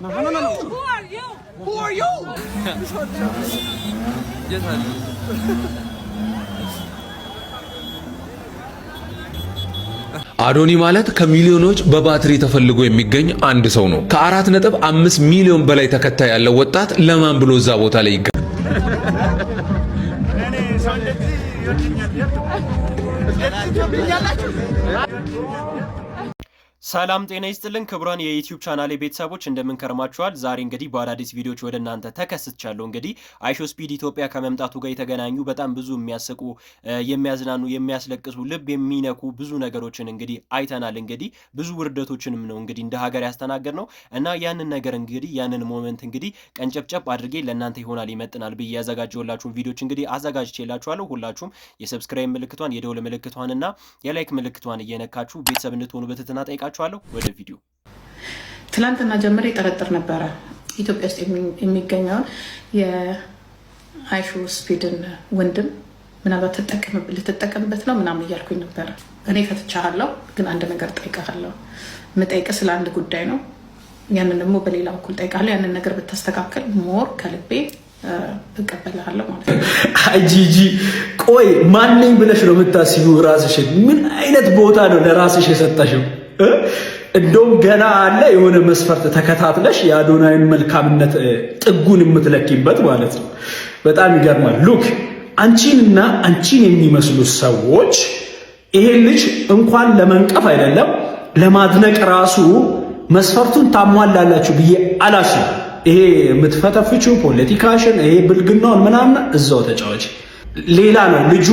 No. Who are you? Who are you? Yes, I do. አዶኒ ማለት ከሚሊዮኖች በባትሪ ተፈልጎ የሚገኝ አንድ ሰው ነው። ከ4.5 ሚሊዮን በላይ ተከታይ ያለው ወጣት ለማን ብሎ እዛ ቦታ ላይ ይገኛል? ሰላም ጤና ይስጥልን ክቡራን የዩቲዩብ ቻናሌ ቤተሰቦች እንደምን ከርማችኋል? ዛሬ እንግዲህ በአዳዲስ ቪዲዮዎች ወደ እናንተ ተከስቻለሁ። እንግዲህ አይሾ ስፒድ ኢትዮጵያ ከመምጣቱ ጋር የተገናኙ በጣም ብዙ የሚያስቁ የሚያዝናኑ የሚያስለቅሱ ልብ የሚነኩ ብዙ ነገሮችን እንግዲህ አይተናል። እንግዲህ ብዙ ውርደቶችንም ነው እንግዲህ እንደ ሀገር ያስተናገድ ነው እና ያንን ነገር እንግዲህ ያንን ሞመንት እንግዲህ ቀንጨብጨብ አድርጌ ለእናንተ ይሆናል ይመጥናል ብዬ ያዘጋጀሁላችሁን ቪዲዮዎች እንግዲህ አዘጋጅቼላችኋለሁ። ሁላችሁም የሰብስክራይብ ምልክቷን የደውል ምልክቷንና የላይክ ምልክቷን እየነካችሁ ቤተሰብ እንድትሆኑ በትህትና ጠይቃችኋለሁ። ወደ ቪዲዮ ትላንትና ጀምሬ ጠረጥር ነበረ ኢትዮጵያ ውስጥ የሚገኘውን የአይሾ ስፒድን ወንድም ምናልባት ልትጠቀምበት ነው ምናምን እያልኩኝ ነበረ። እኔ ፈትቻለሁ፣ ግን አንድ ነገር ጠይቃለሁ። የምጠይቅህ ስለ አንድ ጉዳይ ነው። ያንን ደግሞ በሌላ በኩል ጠይቃለሁ። ያንን ነገር ብታስተካከል ሞር ከልቤ እቀበልሃለሁ ማለት ነው። ጂጂ ቆይ ማንኝ ብለሽ ነው የምታስቢው? ራስሽን ምን አይነት ቦታ ነው ለራስሽ የሰጠሽው? እንደውም ገና አለ የሆነ መስፈርት ተከታትለሽ የአዶናይን መልካምነት ጥጉን የምትለኪበት ማለት ነው። በጣም ይገርማል። ሉክ አንቺንና አንቺን የሚመስሉ ሰዎች ይሄን ልጅ እንኳን ለመንቀፍ አይደለም ለማድነቅ ራሱ መስፈርቱን ታሟላላችሁ ብዬ አላስብም። ይሄ የምትፈተፍችው ፖለቲካሽን ይሄ ብልግናውን ምናምን እዛው ተጫዋች ሌላ ነው ልጁ፣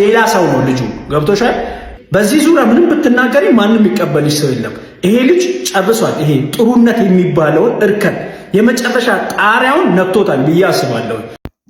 ሌላ ሰው ነው ልጁ። ገብቶሻል? በዚህ ዙሪያ ምንም ብትናገሪ ማንም የሚቀበልሽ ሰው የለም። ይሄ ልጅ ጨርሷል። ይሄ ጥሩነት የሚባለውን እርከን የመጨረሻ ጣሪያውን ነክቶታል ብዬ አስባለሁ።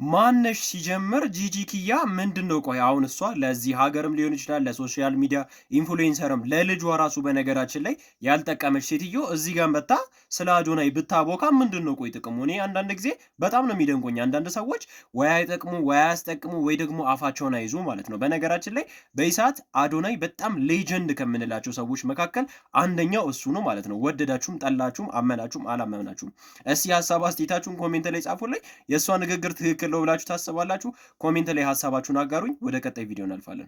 ማነሽ ሲጀምር ጂጂ ኪያ ምንድነው? ቆይ አሁን እሷ ለዚህ ሀገርም ሊሆን ይችላል ለሶሻል ሚዲያ ኢንፍሉዌንሰርም ለልጇ ራሱ በነገራችን ላይ ያልጠቀመች ሴትዮ እዚህ ጋር መጣ ስለ አዶናይ ብታቦካ ምንድነው? ቆይ ጥቅሙ? እኔ አንዳንድ ጊዜ በጣም ነው የሚደንቆኝ። አንዳንድ ሰዎች ወይ አይጠቅሙ ወይ አያስጠቅሙ ወይ ደግሞ አፋቸውን አይዙ ማለት ነው። በነገራችን ላይ በኢሳት አዶናይ በጣም ሌጀንድ ከምንላቸው ሰዎች መካከል አንደኛው እሱ ነው ማለት ነው። ወደዳችሁም ጠላችሁም አመናችሁም አላመናችሁም እስቲ ሀሳብ አስተያየታችሁን ኮሜንት ላይ ጻፉልኝ። የእሷ ንግግር ትክክል ነው ብላችሁ ታስባላችሁ? ኮሜንት ላይ ሀሳባችሁን አጋሩኝ። ወደ ቀጣይ ቪዲዮ እናልፋለን።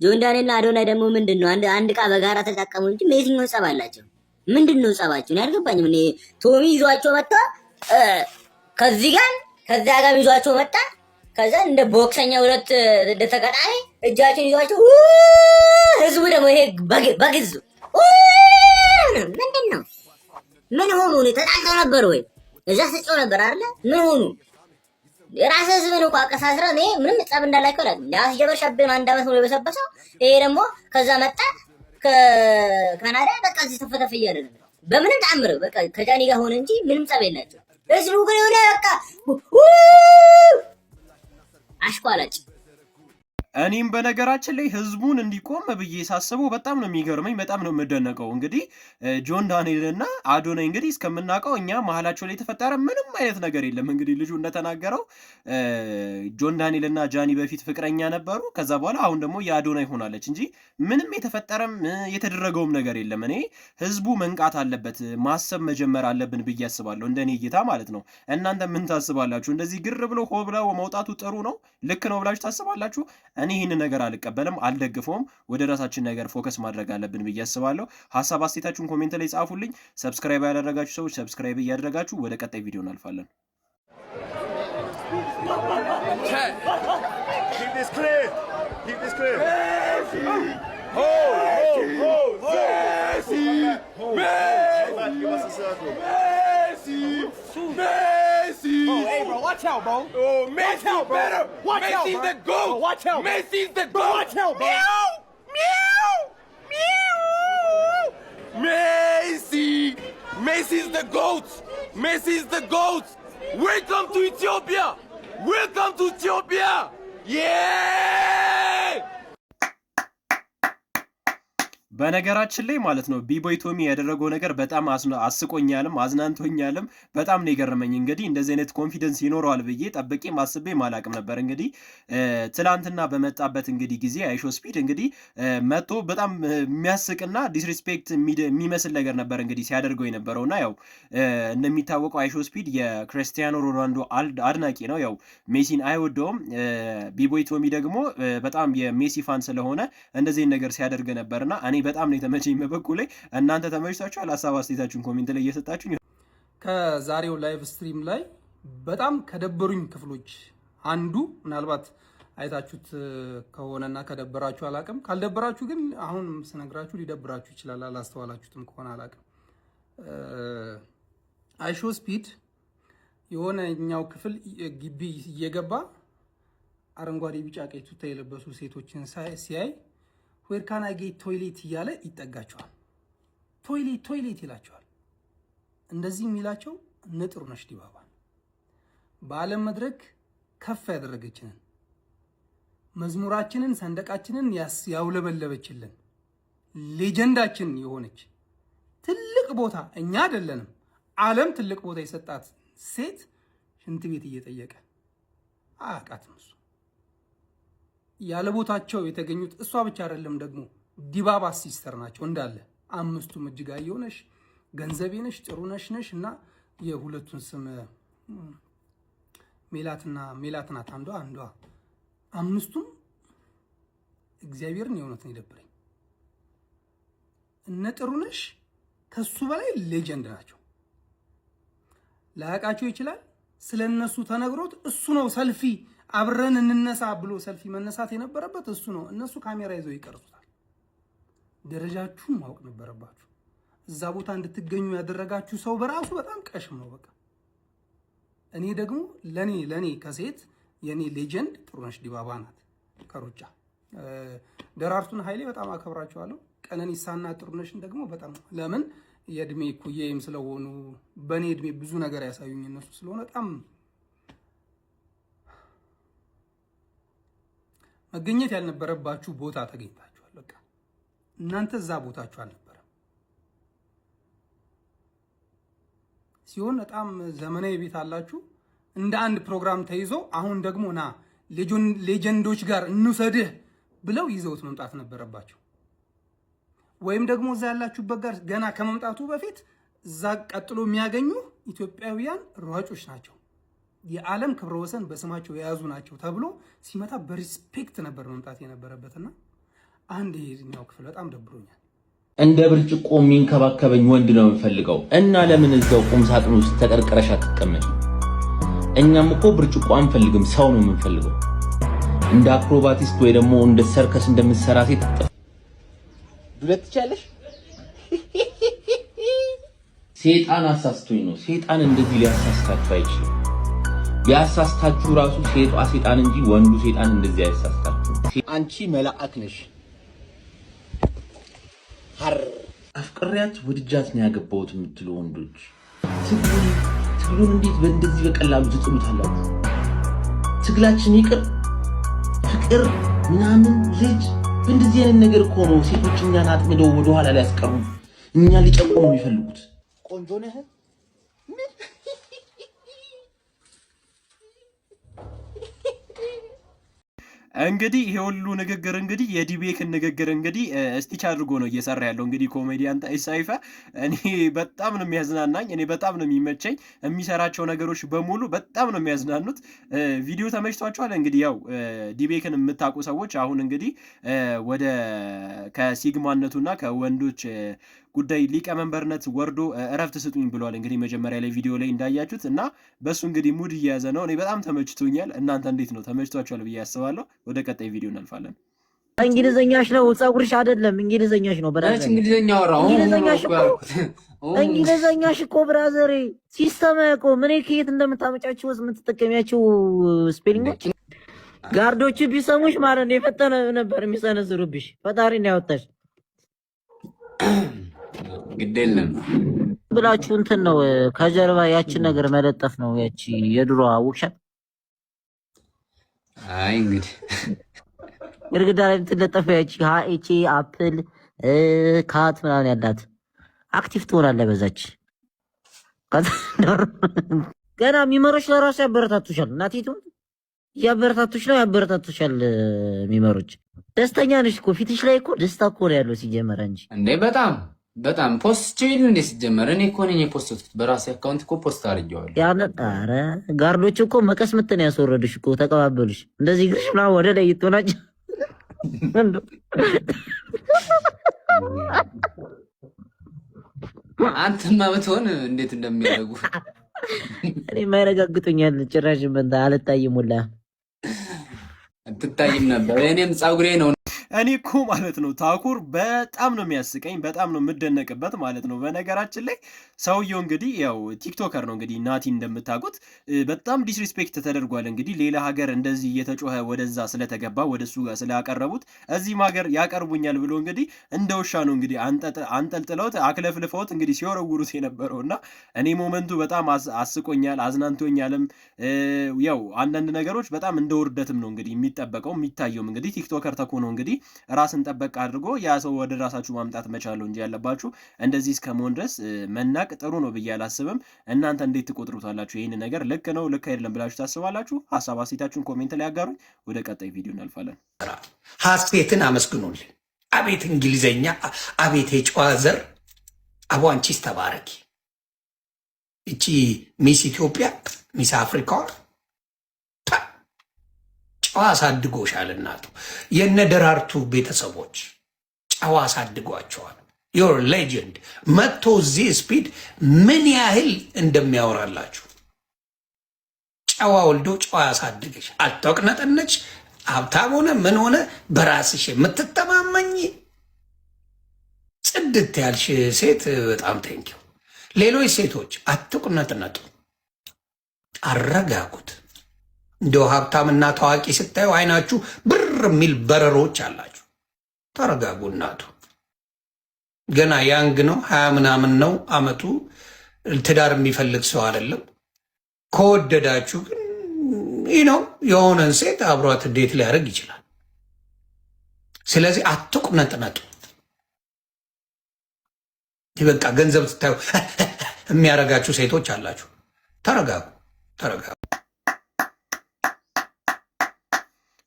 ጆን ዳንኤልና አዶናይ ደግሞ ምንድነው አንድ ዕቃ በጋራ ተጠቀሙ እንጂ የትኛው ጸብ አላቸው? ምንድነው ጸባቸው? ያልገባኝም እኔ ቶሚ ይዟቸው መጣ ከዚህ ጋር ይዟቸው መጣ። ከዛ እንደ ቦክሰኛ ሁለት ተቀጣሪ እጃቸውን ይዟቸው ህዝቡ ደግሞ ይሄ በግዙ ምንድነው? ምን ሆኑ? ተጣልተው ነበር ወይ? እዛ ተጨው ነበር አይደለ? ምን ሆኑ? የራስ ህዝብ ነው አቀሳስረ እኔ ምንም ጸብ እንዳላቸው አይደለም። ያስጀበር ሸብን አንድ አመት ነው የበሰበሰው። ይሄ ደግሞ ከዛ መጣ ከካናዳ በቃ እዚህ ተፈተፈ እያለ ነው። በምንም ተአምር በቃ ከጃኒ ጋር ሆነ እንጂ ምንም ጸብ የላቸው። ህዝቡ ግን የሆነ በቃ አሽቋላጭ። እኔም በነገራችን ላይ ህዝቡን እንዲቆም ብዬ ሳስበው በጣም ነው የሚገርመኝ፣ በጣም ነው የምደነቀው። እንግዲህ ጆን ዳንኤል እና አዶናይ እንግዲህ እስከምናውቀው እኛ መሀላቸው ላይ የተፈጠረ ምንም አይነት ነገር የለም። እንግዲህ ልጁ እንደተናገረው ጆን ዳንኤል እና ጃኒ በፊት ፍቅረኛ ነበሩ። ከዛ በኋላ አሁን ደግሞ የአዶናይ ሆናለች እንጂ ምንም የተፈጠረም የተደረገውም ነገር የለም። እኔ ህዝቡ መንቃት አለበት፣ ማሰብ መጀመር አለብን ብዬ አስባለሁ፣ እንደኔ እይታ ማለት ነው። እናንተ ምን ታስባላችሁ? እንደዚህ ግር ብሎ ሆ ብለው መውጣቱ ጥሩ ነው ልክ ነው ብላችሁ ታስባላችሁ? እኔ ይህን ነገር አልቀበልም፣ አልደግፈውም። ወደ ራሳችን ነገር ፎከስ ማድረግ አለብን ብዬ አስባለሁ። ሀሳብ አስተያየታችሁን ኮሜንት ላይ ጻፉልኝ። ሰብስክራይብ ያደረጋችሁ ሰዎች ሰብስክራይብ እያደረጋችሁ ወደ ቀጣይ ቪዲዮ እናልፋለን። Oh, hey, bro, watch out, bro. Oh, Messi's better. Watch out, Messi's the GOAT. Oh, watch out, Messi's the GOAT. Watch out, bro. Meow, meow, meow. Messi's the GOAT. Messi's the GOAT. Welcome to Ethiopia. Welcome to Ethiopia. Yeah. በነገራችን ላይ ማለት ነው ቢቦይ ቶሚ ያደረገው ነገር በጣም አስቆኛልም አዝናንቶኛልም በጣም ነው የገረመኝ። እንግዲህ እንደዚህ አይነት ኮንፊደንስ ይኖረዋል ብዬ ጠብቄ ማስቤ ማላቅም ነበር። እንግዲህ ትላንትና በመጣበት እንግዲህ ጊዜ አይሾ ስፒድ እንግዲህ መጥቶ በጣም የሚያስቅና ዲስሪስፔክት የሚመስል ነገር ነበር እንግዲህ ሲያደርገው የነበረውና ያው እንደሚታወቀው አይሾ ስፒድ የክርስቲያኖ ሮናልዶ አድናቂ ነው። ያው ሜሲን አይወደውም። ቢቦይ ቶሚ ደግሞ በጣም የሜሲ ፋን ስለሆነ እንደዚህ ነገር ሲያደርግ ነበርና እኔ በጣም ነው የተመቸኝ። በበኩሌ እናንተ ተመችቷችኋል? ሀሳብ አስተያየታችሁን ኮሜንት ላይ እየሰጣችሁኝ። ከዛሬው ላይቭ ስትሪም ላይ በጣም ከደበሩኝ ክፍሎች አንዱ ምናልባት አይታችሁት ከሆነና ከደበራችሁ አላቅም፣ ካልደበራችሁ ግን አሁን ስነግራችሁ ሊደብራችሁ ይችላል። አላስተዋላችሁትም ከሆነ አላቅም። አይሾ ስፒድ የሆነኛው ክፍል ግቢ እየገባ አረንጓዴ ቢጫ ቀይ ቱታ የለበሱ ሴቶችን ሲያይ ዌር ካን አይ ጌት ቶይሌት እያለ ይጠጋቸዋል። ቶይሌት ይላቸዋል። እንደዚህ የሚላቸው እነ ጥሩነሽ ዲባባ በዓለም መድረክ ከፍ ያደረገችንን መዝሙራችንን ሰንደቃችንን ያውለበለበችልን ሌጀንዳችን የሆነች ትልቅ ቦታ እኛ አይደለንም ዓለም ትልቅ ቦታ የሰጣት ሴት ሽንት ቤት እየጠየቀ አያውቃትም። እሱ ያለ ቦታቸው የተገኙት እሷ ብቻ አይደለም ደግሞ ዲባባ ሲስተር ናቸው እንዳለ አምስቱም እጅጋየሁ ነሽ፣ ገንዘቤ ነሽ፣ ጥሩነሽ ነሽ እና የሁለቱን ስም ሜላት ናት አንዷ አምስቱም እግዚአብሔርን የእውነት ነው የደበረኝ። እነ ጥሩነሽ ከሱ በላይ ሌጀንድ ናቸው። ላያውቃቸው ይችላል። ስለነሱ ተነግሮት እሱ ነው ሰልፊ አብረን እንነሳ ብሎ ሰልፊ መነሳት የነበረበት እሱ ነው። እነሱ ካሜራ ይዘው ይቀርጹታል። ደረጃችሁን ማወቅ ነበረባችሁ። እዛ ቦታ እንድትገኙ ያደረጋችሁ ሰው በራሱ በጣም ቀሽም ነው። በቃ እኔ ደግሞ ለኔ ከሴት የኔ ሌጀንድ ጥሩነሽ ዲባባ ናት። ከሩጫ ደራርቱን ኃይሌ በጣም አከብራቸዋለሁ። ቀነኒሳና ጥሩነሽን ደግሞ በጣም ለምን የእድሜ ኩዬም ስለሆኑ በእኔ እድሜ ብዙ ነገር ያሳዩኝ እነሱ ስለሆነ በጣም መገኘት ያልነበረባችሁ ቦታ ተገኝታችኋል። በቃ እናንተ እዛ ቦታችሁ አልነበረም ሲሆን በጣም ዘመናዊ ቤት አላችሁ። እንደ አንድ ፕሮግራም ተይዞ አሁን ደግሞ ና ሌጀንዶች ጋር እንውሰድህ ብለው ይዘውት መምጣት ነበረባቸው። ወይም ደግሞ እዛ ያላችሁበት ጋር ገና ከመምጣቱ በፊት እዛ ቀጥሎ የሚያገኙ ኢትዮጵያውያን ሯጮች ናቸው፣ የዓለም ክብረ ወሰን በስማቸው የያዙ ናቸው ተብሎ ሲመጣ በሪስፔክት ነበር መምጣት የነበረበትና አንድ የኛው ክፍል በጣም ደብሮኛል። እንደ ብርጭቆ የሚንከባከበኝ ወንድ ነው የምፈልገው እና ለምን እዛው ቁም ሳጥን ውስጥ ተቀርቅረሽ አትቀመጪ? እኛም እኮ ብርጭቆ አንፈልግም፣ ሰው ነው የምንፈልገው። እንደ አክሮባቲስት ወይ ደግሞ እንደ ሰርከስ እንደምትሰራ ሴት ዱለት ትቻለሽ። ሴጣን አሳስቶኝ ነው። ሴጣን እንደዚህ ሊያሳስታችሁ አይችልም። ቢያሳስታችሁ ራሱ ሴቷ ሴጣን እንጂ ወንዱ ሴጣን እንደዚህ አይሳስታችሁ። አንቺ መልአክ ነሽ። አፍቅሪያት ወድጃት ነው ያገባሁት የምትሉ ወንዶች ትግሉን እንዴት በእንደዚህ በቀላሉ ትጥሉታላችሁ? ትግላችን ይቅር ፍቅር ምናምን ልጅ በእንደዚህ አይነት ነገር እኮ ነው ሴቶች እኛን አጥምደው ወደኋላ ላይ ያስቀሩ እኛ ሊጨቁ ነው የሚፈልጉት። ቆንጆ ነህ። እንግዲህ ይሄ ሁሉ ንግግር እንግዲህ የዲቤክን ንግግር እንግዲህ ስቲች አድርጎ ነው እየሰራ ያለው። እንግዲህ ኮሜዲያን ሰይፈ እኔ በጣም ነው የሚያዝናናኝ፣ እኔ በጣም ነው የሚመቸኝ። የሚሰራቸው ነገሮች በሙሉ በጣም ነው የሚያዝናኑት። ቪዲዮ ተመችቷቸዋል። እንግዲህ ያው ዲቤክን የምታውቁ ሰዎች አሁን እንግዲህ ወደ ከሲግማነቱና ከወንዶች ጉዳይ ሊቀመንበርነት ወርዶ እረፍት ስጡኝ ብሏል። እንግዲህ መጀመሪያ ላይ ቪዲዮ ላይ እንዳያችሁት እና በሱ እንግዲህ ሙድ እየያዘ ነው። እኔ በጣም ተመችቶኛል። እናንተ እንዴት ነው? ተመችቷችኋል ብዬ አስባለሁ። ወደ ቀጣይ ቪዲዮ እናልፋለን። እንግሊዘኛሽ ነው ፀጉርሽ አይደለም፣ እንግሊዘኛሽ ነው ብራዘር። እንግሊዘኛሽ እኮ ብራዘር ሲስተም እኮ ምን ከየት እንደምታመጫቸው የምትጠቀሚያቸው ስፔሊንግ ጋርዶቹ ቢሰሙሽ ማለት ነው የፈጠነ ነበር የሚሰነዝሩብሽ። ፈጣሪ ነው ያወጣሽ። ግዴለም ብላችሁ እንትን ነው ከጀርባ ያችን ነገር መለጠፍ ነው። ያቺ የድሮዋ ውክሸት አይ እንግዲህ ግድግዳ ላይ ትለጠፈ ያቺ ሃኤች አፕል ካት ምናምን ያላት አክቲቭ ትሆናለህ በዛች። ገና የሚመሮች ለራሱ ያበረታቱሻል። እናቴቱ እያበረታቱሽ ነው፣ ያበረታቱሻል የሚመሮች። ደስተኛ ነሽ እኮ ፊትሽ ላይ እኮ ደስታ እኮ ነው ያለው ሲጀመር እንጂ እንዴ በጣም ፖስት ቼል እንዴ ሲጀመር እኔ እኮ ነኝ የፖስቱት በራሴ አካውንት እኮ ፖስት አድርጌዋለሁ። ኧረ ጋርዶች እኮ መቀስ ምትን ያስወረዱሽ እኮ ተቀባበሉሽ። እንደዚህ ግርሽ ምናምን ወደ ላይ ይጥናጭ አንተማ ብትሆን እንዴት እንደሚያደርጉ እኔ የማይረጋግጡኛል ጭራሽ በእንትን አልታይም ሁላ አትታይም ነበር። እኔም ፀጉሬ ነው። እኔ እኮ ማለት ነው ታኩር በጣም ነው የሚያስቀኝ፣ በጣም ነው የምደነቅበት ማለት ነው። በነገራችን ላይ ሰውየው እንግዲህ ያው ቲክቶከር ነው እንግዲህ ናቲ እንደምታውቁት በጣም ዲስሪስፔክት ተደርጓል። እንግዲህ ሌላ ሀገር እንደዚህ እየተጮኸ ወደዛ ስለተገባ ወደ እሱ ጋር ስላቀረቡት እዚህም ሀገር ያቀርቡኛል ብሎ እንግዲህ እንደ ውሻ ነው እንግዲህ አንጠልጥለውት አክለፍልፈውት እንግዲህ ሲወረውሩት የነበረው እና እኔ ሞመንቱ በጣም አስቆኛል፣ አዝናንቶኛልም። ያው አንዳንድ ነገሮች በጣም እንደ ውርደትም ነው እንግዲህ የሚጠበቀው የሚታየውም እንግዲህ ቲክቶከር ተኮኖ እንግዲህ ራስን ጠበቅ አድርጎ ያ ሰው ወደ ራሳችሁ ማምጣት መቻለው እንጂ ያለባችሁ እንደዚህ እስከመሆን ድረስ መናቅ ጥሩ ነው ብዬ አላስብም። እናንተ እንዴት ትቆጥሩታላችሁ? ይህን ነገር ልክ ነው ልክ አይደለም ብላችሁ ታስባላችሁ? ሀሳብ አስተያየታችሁን ኮሜንት ላይ ያጋሩኝ። ወደ ቀጣይ ቪዲዮ እናልፋለን። ሀሴትን አመስግኑልኝ። አቤት እንግሊዘኛ፣ አቤት የጨዋ ዘር። አቦ አንቺስ ተባረኪ። እቺ ሚስ ኢትዮጵያ ሚስ አፍሪካዋ ጨዋ አሳድጎሻል እናቱ። የነ ደራርቱ ቤተሰቦች ጨዋ አሳድጓቸዋል። ዮር ሌጀንድ መጥቶ እዚህ ስፒድ ምን ያህል እንደሚያወራላችሁ። ጨዋ ወልዶ ጨዋ ያሳድገሽ። አልተቅነጠነች ሀብታም ሆነ ምን ሆነ በራስሽ የምትተማመኝ ጽድት ያልሽ ሴት በጣም ቴንኪው። ሌሎች ሴቶች አትቁነጥነጡ፣ አረጋጉት። እንደው ሀብታምና ታዋቂ ስታዩ አይናችሁ ብር የሚል በረሮች አላችሁ። ተረጋጉ እናቱ። ገና ያንግ ነው፣ 20 ምናምን ነው አመቱ። ትዳር የሚፈልግ ሰው አይደለም። ከወደዳችሁ ግን ይህ ነው የሆነን ሴት አብሯት ዴት ሊያደርግ ይችላል። ስለዚህ አትቁነጥነጡ። በቃ ገንዘብ ስታዩ የሚያረጋችሁ ሴቶች አላችሁ። ተረጋጉ።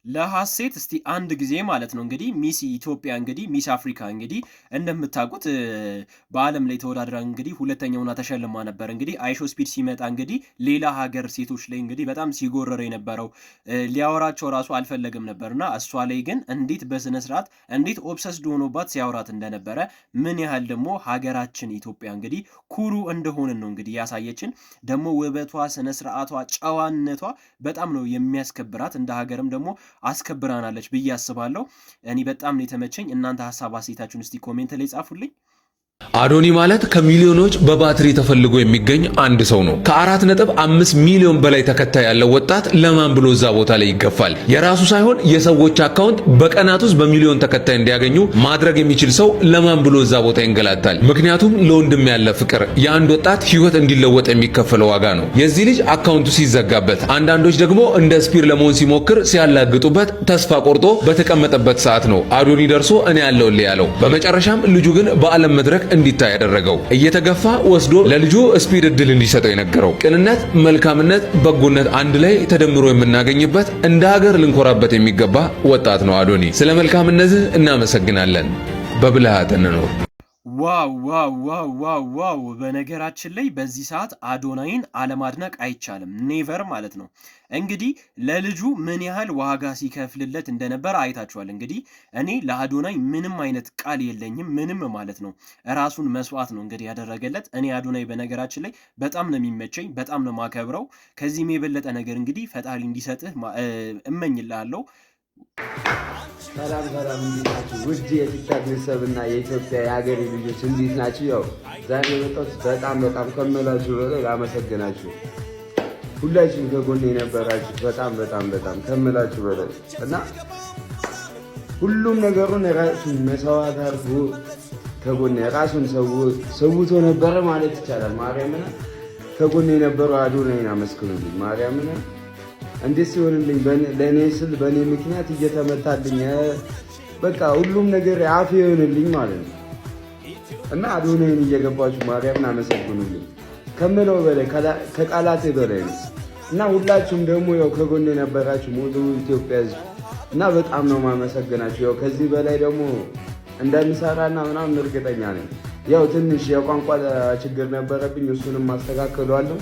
ለሀሴት እስቲ አንድ ጊዜ ማለት ነው እንግዲህ ሚስ ኢትዮጵያ እንግዲህ ሚስ አፍሪካ እንግዲህ እንደምታውቁት በዓለም ላይ ተወዳድራ እንግዲህ ሁለተኛውና ተሸልማ ነበር። እንግዲህ አይሾ ስፒድ ሲመጣ እንግዲህ ሌላ ሀገር ሴቶች ላይ እንግዲህ በጣም ሲጎረረ የነበረው ሊያወራቸው ራሱ አልፈለግም ነበርና እሷ ላይ ግን እንዴት በስነ ስርዓት እንዴት ኦብሰስድ ሆኖባት ሲያወራት እንደነበረ ምን ያህል ደግሞ ሀገራችን ኢትዮጵያ እንግዲህ ኩሩ እንደሆንን ነው እንግዲህ ያሳየችን። ደግሞ ውበቷ፣ ስነ ስርዓቷ፣ ጨዋነቷ በጣም ነው የሚያስከብራት። እንደ ሀገርም ደግሞ አስከብራናለች ብዬ አስባለሁ። እኔ በጣም ነው የተመቸኝ። እናንተ ሀሳብ አስተያየታችሁን እስቲ ኮሜንት ላይ ጻፉልኝ። አዶኒ ማለት ከሚሊዮኖች በባትሪ ተፈልጎ የሚገኝ አንድ ሰው ነው። ከ4.5 ሚሊዮን በላይ ተከታይ ያለው ወጣት ለማን ብሎ እዛ ቦታ ላይ ይገፋል? የራሱ ሳይሆን የሰዎች አካውንት በቀናት ውስጥ በሚሊዮን ተከታይ እንዲያገኙ ማድረግ የሚችል ሰው ለማን ብሎ እዛ ቦታ ይንገላታል? ምክንያቱም ለወንድም ያለ ፍቅር የአንድ ወጣት ህይወት እንዲለወጥ የሚከፈለው ዋጋ ነው። የዚህ ልጅ አካውንቱ ሲዘጋበት፣ አንዳንዶች ደግሞ እንደ ስፒር ለመሆን ሲሞክር ሲያላግጡበት ተስፋ ቆርጦ በተቀመጠበት ሰዓት ነው አዶኒ ደርሶ እኔ ያለውልህ ያለው። በመጨረሻም ልጁ ግን በዓለም መድረክ እንዲታይ ያደረገው እየተገፋ ወስዶ ለልጁ ስፒድ እድል እንዲሰጠው የነገረው ቅንነት፣ መልካምነት፣ በጎነት አንድ ላይ ተደምሮ የምናገኝበት እንደ ሀገር ልንኮራበት የሚገባ ወጣት ነው አዶኒ። ስለ መልካምነት እናመሰግናለን። በብልሃት እንኖር። ዋው ዋው ዋው ዋው ዋው! በነገራችን ላይ በዚህ ሰዓት አዶናይን አለማድነቅ አይቻልም። ኔቨር ማለት ነው። እንግዲህ ለልጁ ምን ያህል ዋጋ ሲከፍልለት እንደነበረ አይታችኋል። እንግዲህ እኔ ለአዶናይ ምንም አይነት ቃል የለኝም፣ ምንም ማለት ነው። ራሱን መስዋዕት ነው እንግዲህ ያደረገለት። እኔ አዶናይ በነገራችን ላይ በጣም ነው የሚመቸኝ፣ በጣም ነው ማከብረው። ከዚህም የበለጠ ነገር እንግዲህ ፈጣሪ እንዲሰጥህ እመኝልሃለሁ። ሰላም ሰላም፣ እንዴት ናችሁ? ውድ የቲክታክ ቤተሰብና የኢትዮጵያ የሀገሬ ልጆች እንዴት ናችሁ? ያው ዛሬ የመጣሁት በጣም ከመላችሁ በላይ ላመሰግናችሁ። ሁላችሁም ከጎኔ የነበራችሁ በጣም ከመላችሁ በላይ እና ሁሉም ነገሩን ራሱን መስዋዕት አድርጎ ከጎኔ ራሱን ሰውቶ ነበረ ማለት ይቻላል። ማርያምን ከጎኔ የነበረው አዶናይን አመስግኑልኝ። ማርያምን እንዴት ሲሆንልኝ ለእኔ ስል በእኔ ምክንያት እየተመታልኝ በቃ ሁሉም ነገር አፍ ይሆንልኝ ማለት ነው። እና አዶናይን እየገባችሁ ማርያምን አመሰግኑልኝ ከምለው በላይ ከቃላት በላይ ነው። እና ሁላችሁም ደግሞ ያው ከጎን የነበራችሁ ሙሉ ኢትዮጵያ ሕዝብ እና በጣም ነው ማመሰግናችሁ። ያው ከዚህ በላይ ደግሞ እንደምሰራና ምናምን እርግጠኛ ነኝ። ያው ትንሽ የቋንቋ ችግር ነበረብኝ፣ እሱንም ማስተካከሏለሁ።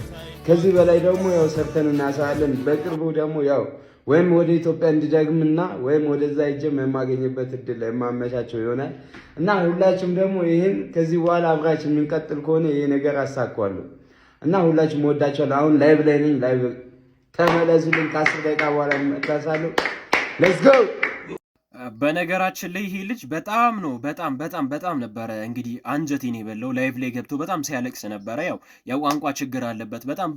ከዚህ በላይ ደግሞ ያው ሰርተን እናሳለን። በቅርቡ ደግሞ ያው ወይም ወደ ኢትዮጵያ እንድደግምና ወይም ወደዛ ሄጄም የማገኝበት እድል የማመቻቸው ይሆናል እና ሁላችሁም ደግሞ ይህን ከዚህ በኋላ አብራችን የምንቀጥል ከሆነ ይሄ ነገር አሳካዋለሁ እና ሁላችሁም ወዳችኋለሁ። አሁን ላይቭ ላይ ነኝ። ላይቭ ተመለሱልኝ። ከ10 ደቂቃ በኋላ እመጣለሁ። ሌትስ ጎ። በነገራችን ላይ ይሄ ልጅ በጣም ነው በጣም ነበረ እንግዲህ አንጀቴን የበለው። ላይቭ ላይ ገብቶ በጣም ሲያለቅስ ነበረ። ያው የቋንቋ ችግር አለበት፣ በጣም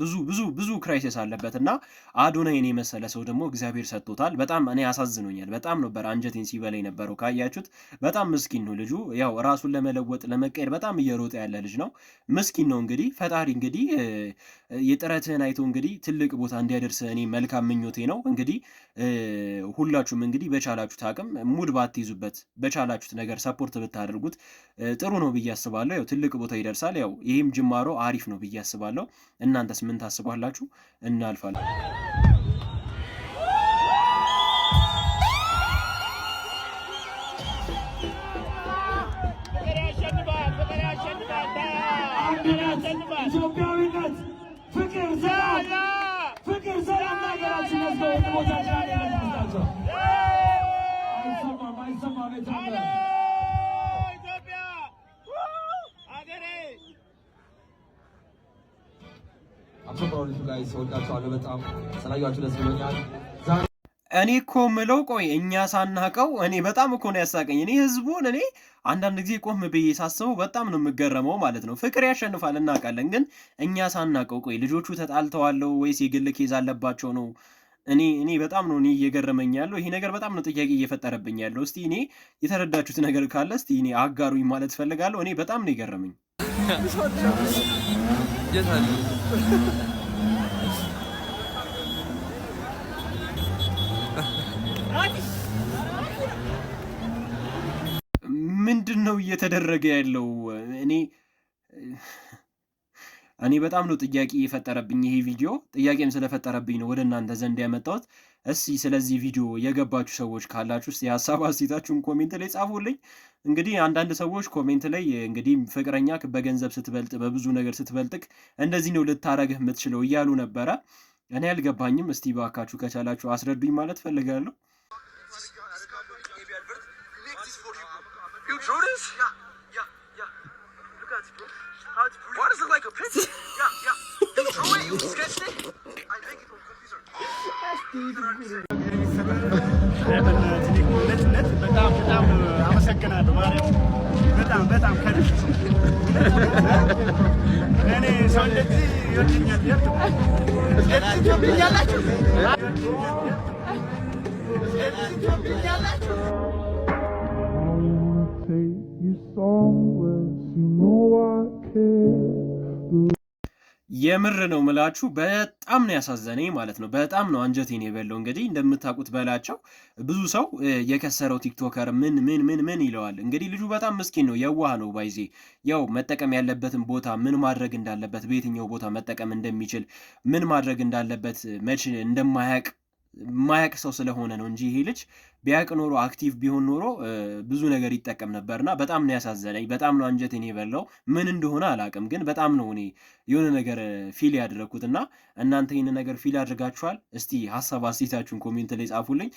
ብዙ ክራይሲስ አለበት እና አዶናይን የመሰለ ሰው ደግሞ እግዚአብሔር ሰጥቶታል። በጣም እኔ አሳዝኖኛል። በጣም ነበረ አንጀቴን ሲበላ የነበረው። ካያችሁት በጣም ምስኪን ነው ልጁ። ያው ራሱን ለመለወጥ ለመቀየር በጣም እየሮጠ ያለ ልጅ ነው። ምስኪን ነው። እንግዲህ ፈጣሪ እንግዲህ የጥረትህን አይቶ እንግዲህ ትልቅ ቦታ እንዲያደርስ እኔ መልካም ምኞቴ ነው። እንግዲህ ሁላችሁም እንግዲህ በቻላችሁት አቅም ሙድ ባትይዙበት፣ በቻላችሁት ነገር ሰፖርት ብታደርጉት ጥሩ ነው ብዬ አስባለሁ። ያው ትልቅ ቦታ ይደርሳል። ያው ይህም ጅማሮ አሪፍ ነው ብዬ አስባለሁ። እናንተስ ምን ታስባላችሁ? እናልፋለን። ኢትዮጵያዊነት፣ ፍቅር፣ ሰላም ሀገራችን እኔ እኮ ምለው ቆይ እኛ ሳናቀው እኔ በጣም እኮ ነው ያሳቀኝ። እኔ ህዝቡን እኔ አንዳንድ ጊዜ ቆም ብዬ ሳስበው በጣም ነው የምገረመው ማለት ነው። ፍቅር ያሸንፋል እናውቃለን፣ ግን እኛ ሳናቀው ቆይ ልጆቹ ተጣልተዋለው ወይስ የግል ኬዝ አለባቸው ነው? እኔ በጣም ነው እኔ እየገረመኝ ያለው ይሄ ነገር በጣም ነው ጥያቄ እየፈጠረብኝ ያለው። እስቲ እኔ የተረዳችሁት ነገር ካለ እስቲ እኔ አጋሩኝ ማለት ፈልጋለሁ። እኔ በጣም ነው የገረመኝ። ምንድን ነው እየተደረገ ያለው? እኔ በጣም ነው ጥያቄ የፈጠረብኝ ይሄ ቪዲዮ። ጥያቄም ስለፈጠረብኝ ነው ወደ እናንተ ዘንድ ያመጣሁት። እስቲ ስለዚህ ቪዲዮ የገባችሁ ሰዎች ካላችሁ እስቲ ሀሳብ አስተያየታችሁን ኮሜንት ላይ ጻፉልኝ። እንግዲህ አንዳንድ ሰዎች ኮሜንት ላይ እንግዲህ ፍቅረኛ በገንዘብ ስትበልጥ፣ በብዙ ነገር ስትበልጥክ እንደዚህ ነው ልታረግህ የምትችለው እያሉ ነበረ። እኔ አልገባኝም። እስቲ ባካችሁ ከቻላችሁ አስረዱኝ ማለት ፈልጋለሁ። Why does it look like a picture? Yeah. You drew it? You sketched it? I make it on computer. በጣም አመሰግናለሁ ማለት በጣም ከልብ እኔ ሰው እንደዚህ ይወድኛል ያላችሁ የምር ነው ምላችሁ። በጣም ነው ያሳዘነኝ ማለት ነው። በጣም ነው አንጀቴን የበለው። እንግዲህ እንደምታውቁት በላቸው ብዙ ሰው የከሰረው ቲክቶከር ምን ይለዋል። እንግዲህ ልጁ በጣም ምስኪን ነው፣ የዋህ ነው። ባይዜ ያው መጠቀም ያለበትን ቦታ ምን ማድረግ እንዳለበት፣ በየትኛው ቦታ መጠቀም እንደሚችል፣ ምን ማድረግ እንዳለበት መቼ ማያቅ ሰው ስለሆነ ነው እንጂ ይሄ ልጅ ቢያቅ ኖሮ አክቲቭ ቢሆን ኖሮ ብዙ ነገር ይጠቀም ነበርና በጣም ነው ያሳዘነኝ። በጣም ነው አንጀቴን የበላው። ምን እንደሆነ አላውቅም፣ ግን በጣም ነው እኔ የሆነ ነገር ፊል ያደረግኩትና እናንተ ይህን ነገር ፊል አድርጋችኋል? እስቲ ሀሳብ አስተያየታችሁን ኮሜንት ላይ ጻፉልኝ።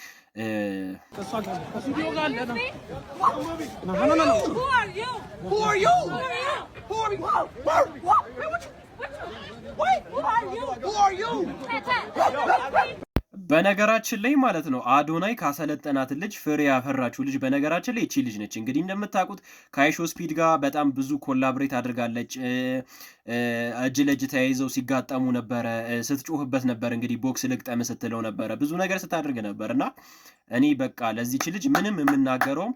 በነገራችን ላይ ማለት ነው አዶናይ ካሰለጠናት ልጅ ፍሬ ያፈራችው ልጅ በነገራችን ላይ እቺ ልጅ ነች። እንግዲህ እንደምታውቁት ከአይሾ ስፒድ ጋር በጣም ብዙ ኮላብሬት አድርጋለች። እጅ ለእጅ ተያይዘው ሲጋጠሙ ነበረ። ስትጮህበት ነበር። እንግዲህ ቦክስ ልቅጠም ስትለው ነበረ። ብዙ ነገር ስታደርግ ነበር እና እኔ በቃ ለዚች ልጅ ምንም የምናገረውም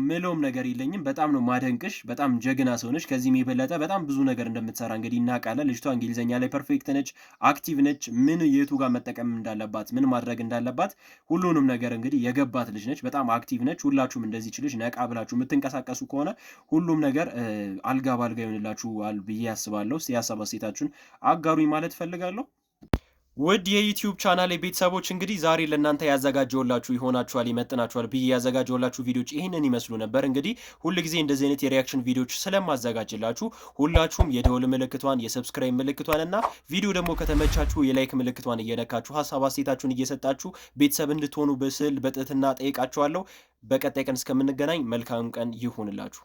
ምለውም ነገር የለኝም። በጣም ነው ማደንቅሽ። በጣም ጀግና ሰው ነች። ከዚህም የበለጠ በጣም ብዙ ነገር እንደምትሰራ እንግዲህ እናውቃለን። ልጅቷ እንግሊዝኛ ላይ ፐርፌክት ነች፣ አክቲቭ ነች። ምን የቱ ጋር መጠቀም እንዳለባት፣ ምን ማድረግ እንዳለባት ሁሉንም ነገር እንግዲህ የገባት ልጅ ነች። በጣም አክቲቭ ነች። ሁላችሁም እንደዚህ ልጅ ነቃ ብላችሁ የምትንቀሳቀሱ ከሆነ ሁሉም ነገር አልጋ ባልጋ ይሆንላችኋል ብዬ አስባለሁ። የሀሳብ አስተያየታችሁን አጋሩኝ ማለት ፈልጋለሁ። ውድ የዩቲዩብ ቻናል ቤተሰቦች እንግዲህ ዛሬ ለእናንተ ያዘጋጀውላችሁ ይሆናችኋል ይመጥናችኋል ብዬ ያዘጋጀውላችሁ ቪዲዮዎች ይህንን ይመስሉ ነበር። እንግዲህ ሁልጊዜ እንደዚህ አይነት የሪያክሽን ቪዲዮዎች ስለማዘጋጅላችሁ ሁላችሁም የደወል ምልክቷን የሰብስክራይብ ምልክቷን እና ቪዲዮ ደግሞ ከተመቻችሁ የላይክ ምልክቷን እየነካችሁ ሀሳብ አስተያየታችሁን እየሰጣችሁ ቤተሰብ እንድትሆኑ በስል በትህትና ጠይቃችኋለሁ። በቀጣይ ቀን እስከምንገናኝ መልካም ቀን ይሁንላችሁ።